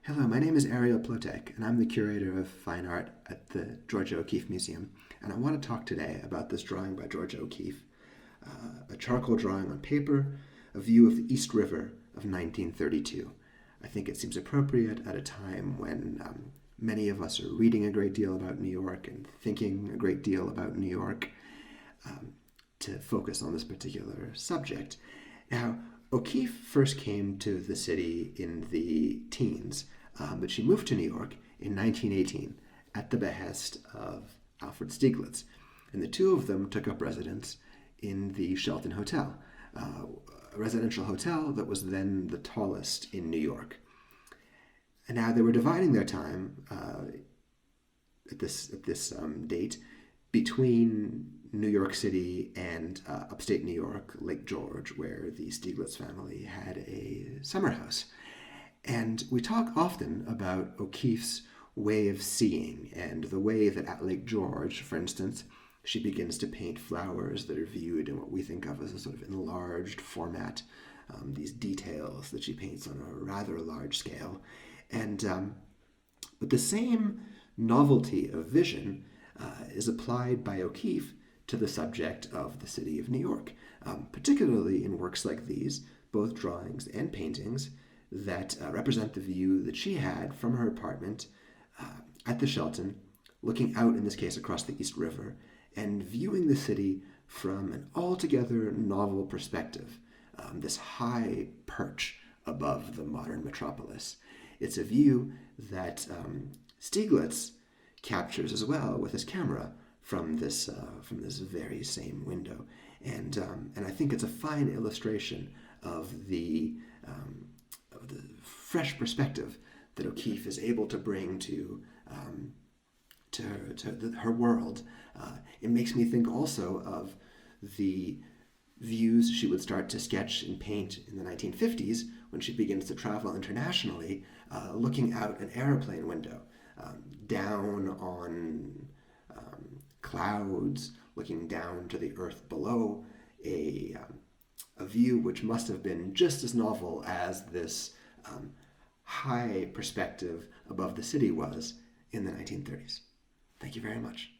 Hello, my name is Ariel Plotek, and I'm the curator of fine art at the Georgia O'Keeffe Museum. And I want to talk today about this drawing by Georgia O'Keeffe, a charcoal drawing on paper, a view of the East River of 1932. I think it seems appropriate at a time when many of us are reading a great deal about New York and thinking a great deal about New York, to focus on this particular subject. Now, O'Keeffe first came to the city in the teens, but she moved to New York in 1918 at the behest of Alfred Stieglitz. And the two of them took up residence in the Shelton Hotel, a residential hotel that was then the tallest in New York. And now they were dividing their time at this date between New York City and upstate New York, Lake George, where the Stieglitz family had a summer house. And we talk often about O'Keeffe's way of seeing and the way that at Lake George, for instance, she begins to paint flowers that are viewed in what we think of as a sort of enlarged format, these details that she paints on a rather large scale. And but the same novelty of vision is applied by O'Keeffe to the subject of the city of New York, particularly in works like these, both drawings and paintings that represent the view that she had from her apartment at the Shelton, looking out, in this case, across the East River, and viewing the city from an altogether novel perspective, this high perch above the modern metropolis. It's a view that Stieglitz captures as well with his camera from this very same window, and I think it's a fine illustration of the fresh perspective that O'Keeffe is able to bring to her world. It makes me think also of the views she would start to sketch and paint in the 1950s when she begins to travel internationally, looking out an airplane window, down on clouds, looking down to the earth below, a view which must have been just as novel as this high perspective above the city was in the 1930s. Thank you very much.